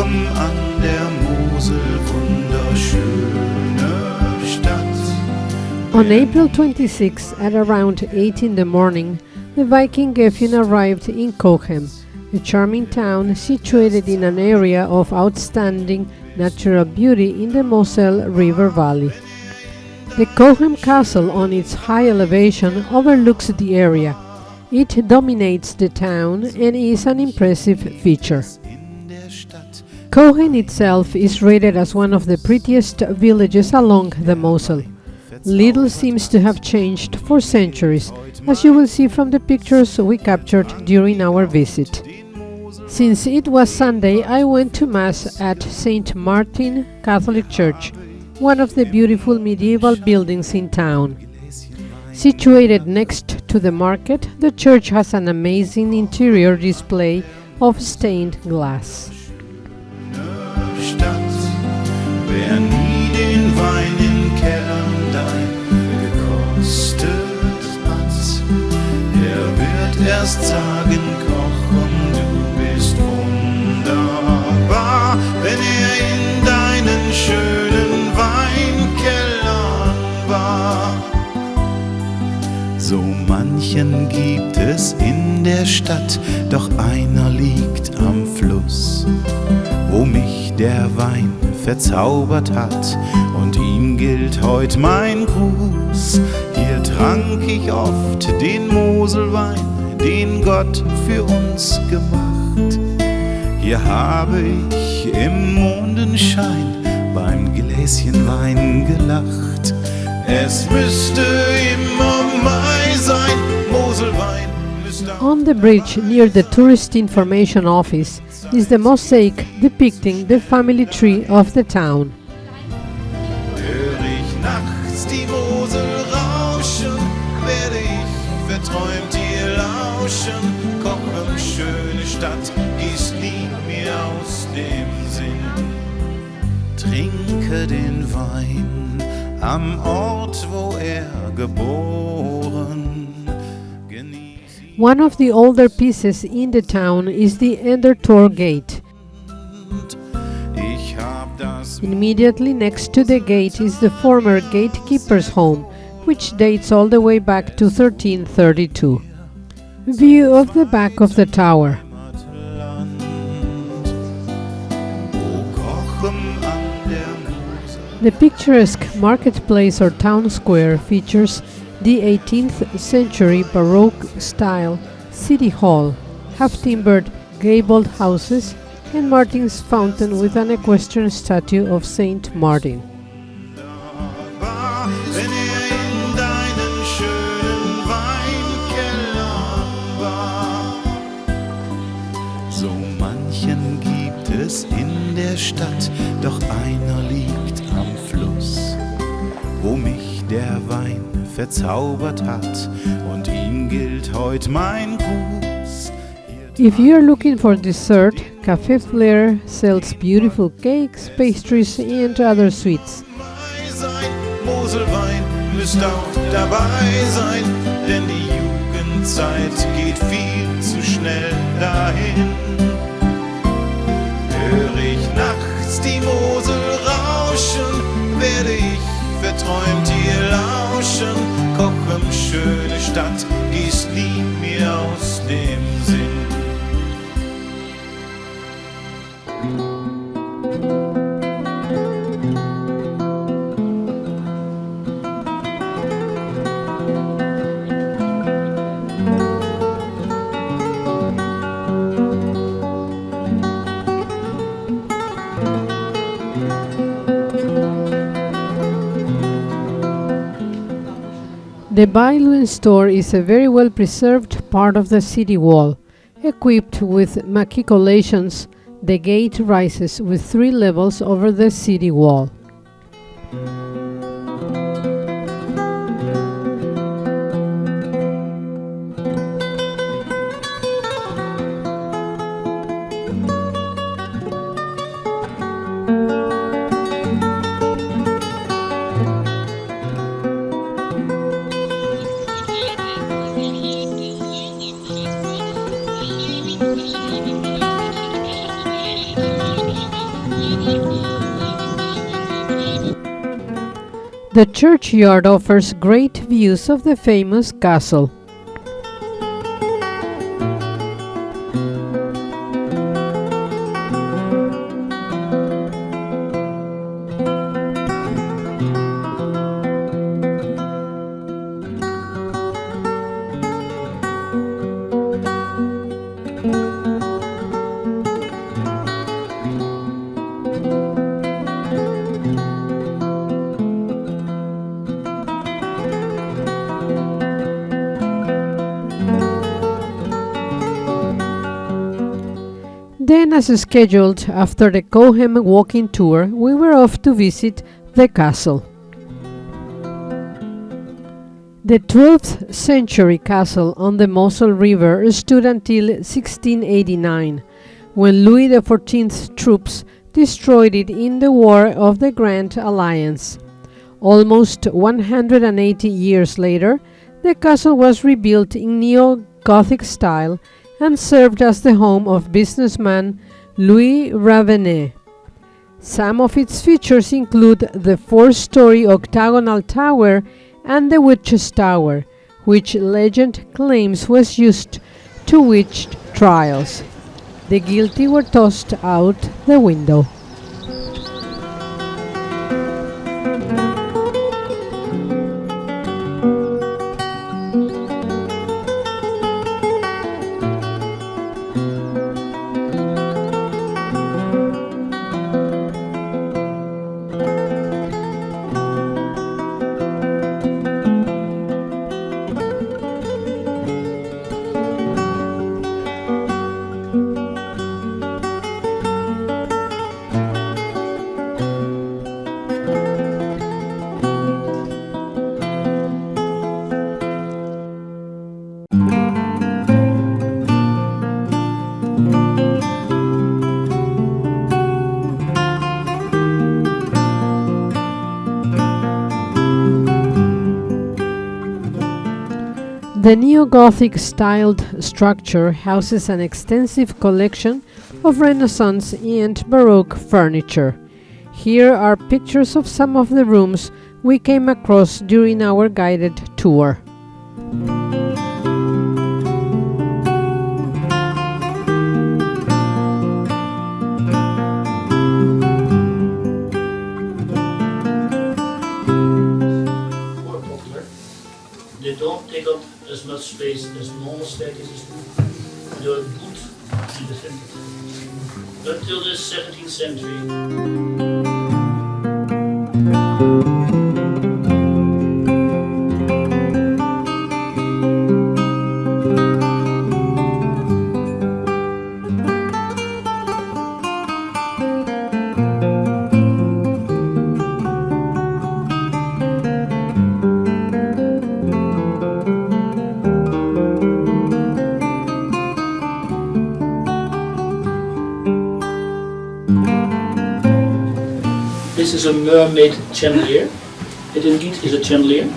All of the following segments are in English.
Cochem an der Mosel, wunderschöne Stadt. On April 26, at around 8 in the morning, the Viking Gefjon arrived in Cochem, a charming town situated in an area of outstanding natural beauty in the Moselle River valley. The Cochem Castle, on its high elevation, overlooks the area. It dominates the town and is an impressive feature. Cochem itself is rated as one of the prettiest villages along the Mosel. Little seems to have changed for centuries, as you will see from the pictures we captured during our visit. Since it was Sunday, I went to Mass at St. Martin Catholic Church, one of the beautiful medieval buildings in town. Situated next to the market, the church has an amazing interior display of stained glass. Wer nie den Wein in Kellern dein gekostet hat, der wird erst sagen, Cochem, du bist wunderbar, wenn in deinen schönen Weinkellern war. So manchen gibt es in der Stadt, doch einer liegt am Fluss, wo mich der Wein verzaubert hat, und ihm gilt heut mein Gruß. Hier trank ich oft den Moselwein, den Gott für uns gemacht. Hier habe ich im Mondenschein beim Gläschen Wein gelacht. Es müsste immer Mai sein, Moselwein müsste. On the bridge near the Tourist Information Office is the mosaic depicting the family tree of the town. Hör ich nachts die Mosel rauschen, werde ich verträumt ihr lauschen. Cochem, schöne Stadt, gießt nie mir aus dem Sinn. Trinke den Wein am Ort, wo geboren. One of the older pieces in the town is the Endertor Gate. Immediately next to the gate is the former gatekeeper's home, which dates all the way back to 1332. View of the back of the tower. The picturesque marketplace or town square features the 18th century Baroque style city hall, half-timbered gabled houses, and Martin's fountain with an equestrian statue of Saint Martin. So manchen gibt es in der Stadt, doch einer liegt am Fluss, wo mich der Wein verzaubert hat, und ihm gilt heut mein Gruß. If you are looking for dessert, Café Flair sells beautiful cakes, pastries and other sweets. Moselwein müsst auch dabei sein, denn die Jugendzeit geht viel zu schnell dahin. Hör ich nachts die Mosel rauschen, werde ich verträumt ihr lauschen. Cochem, schöne Stadt, gießt nie mir aus dem Sinn. The Bailuen store is a very well preserved part of the city wall. Equipped with machicolations, the gate rises with 3 levels over the city wall. The churchyard offers great views of the famous castle. Then, as scheduled, after the Cochem walking tour, we were off to visit the castle. The 12th century castle on the Moselle River stood until 1689, when Louis XIV's troops destroyed it in the War of the Grand Alliance. Almost 180 years later, the castle was rebuilt in neo-Gothic style and served as the home of businessman Louis Ravenet. Some of its features include the 4-story octagonal tower and the Witch's Tower, which legend claims was used to witch trials. The guilty were tossed out the window. The neo-Gothic styled structure houses an extensive collection of Renaissance and Baroque furniture. Here are pictures of some of the rooms we came across during our guided tour. They don't take up as much space as normal staircases do. They're good in the center. Until the 17th century. This is a mermaid chandelier. It indeed is a chandelier.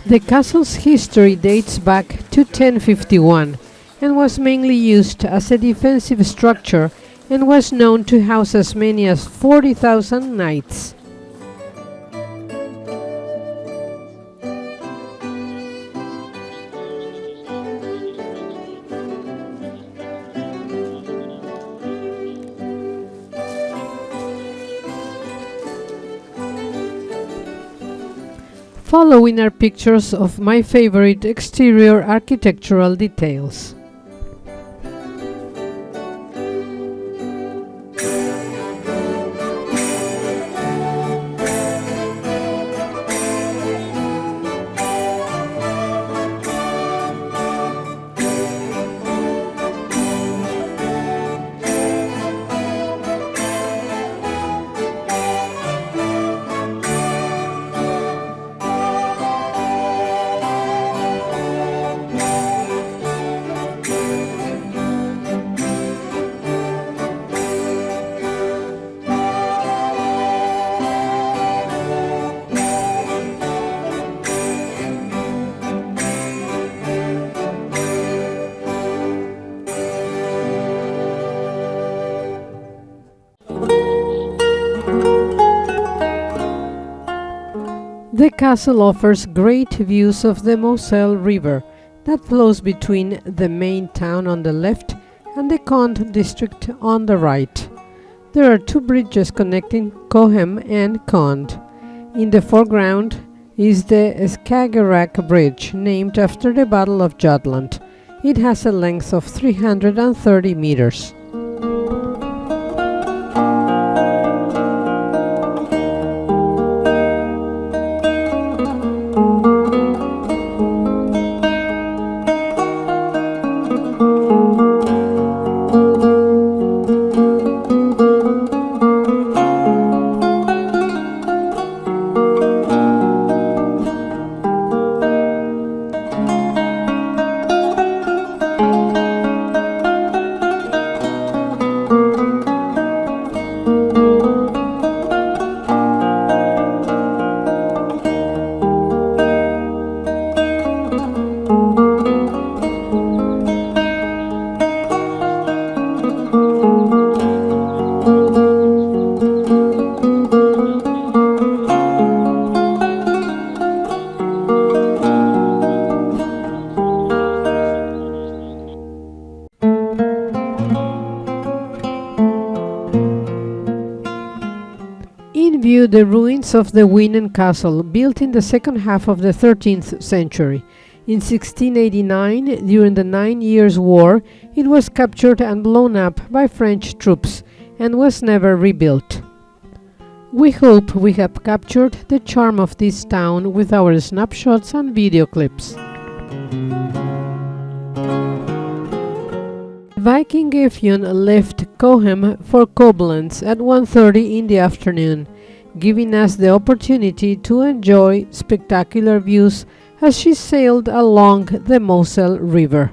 The castle's history dates back to 1051 and was mainly used as a defensive structure and was known to house as many as 40,000 knights. Following are pictures of my favorite exterior architectural details. The castle offers great views of the Moselle River that flows between the main town on the left and the Conde district on the right. There are two bridges connecting Cochem and Conde. In the foreground is the Skagerrak Bridge, named after the Battle of Jutland. It has a length of 330 meters. In view the ruins of the Viking Castle, built in the second half of the 13th century. In 1689, during the 9 Years' War, it was captured and blown up by French troops and was never rebuilt. We hope we have captured the charm of this town with our snapshots and video clips. Viking Gefjon left Cochem for Koblenz at 1:30 in the afternoon, giving us the opportunity to enjoy spectacular views as she sailed along the Moselle River.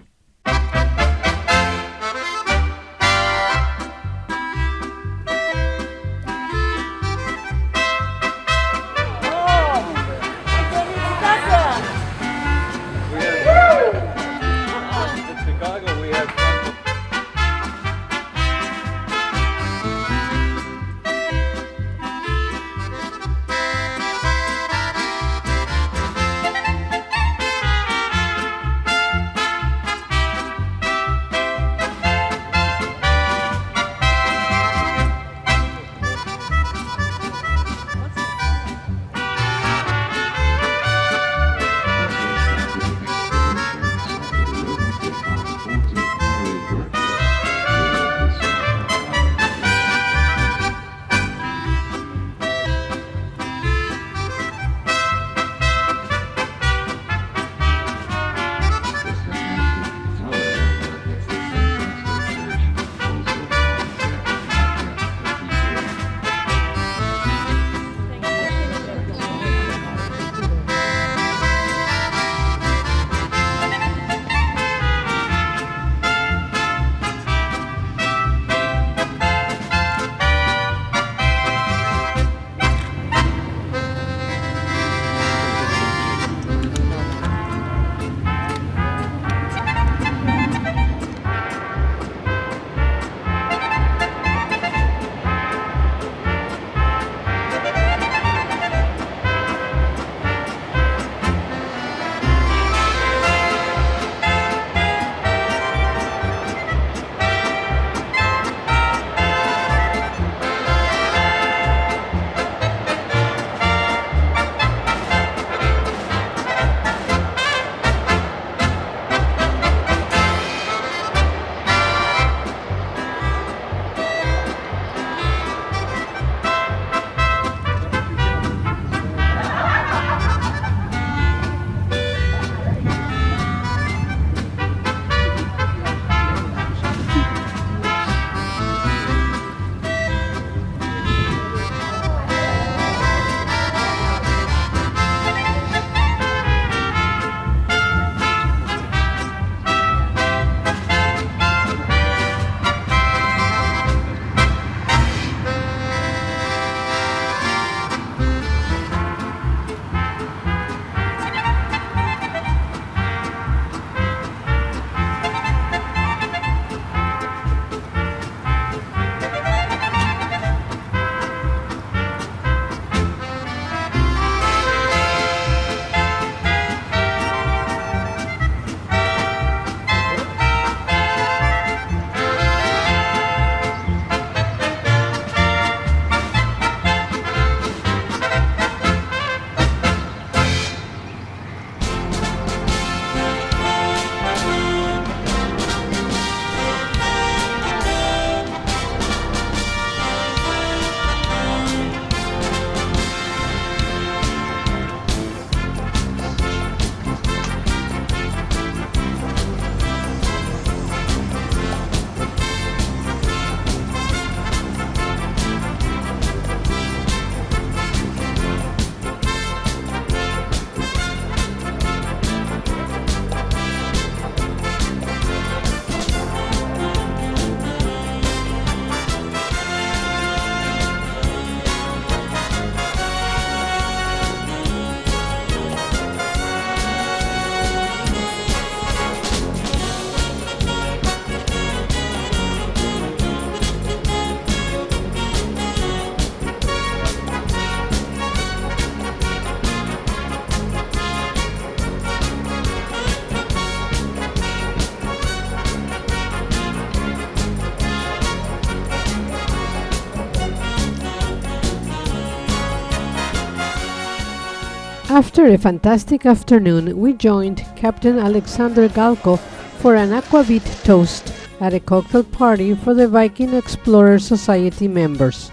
After a fantastic afternoon, we joined Captain Alexander Galko for an aquavit toast at a cocktail party for the Viking Explorer Society members.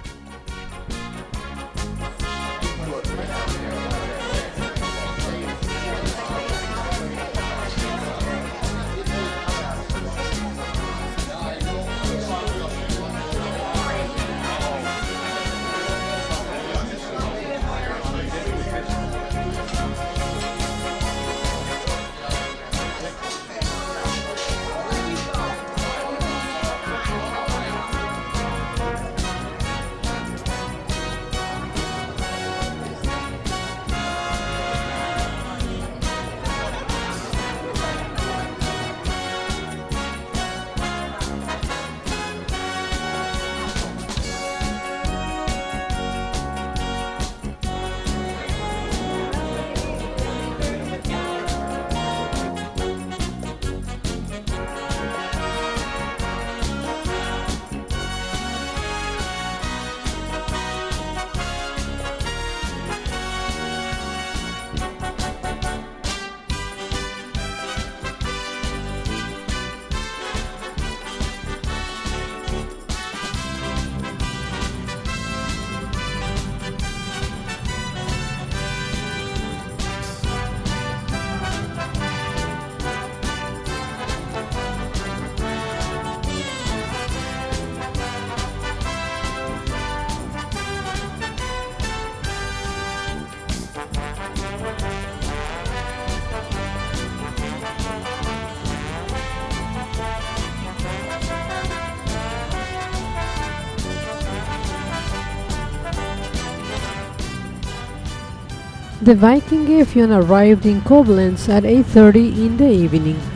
The Viking Gefjon arrived in Koblenz at 8:30 in the evening.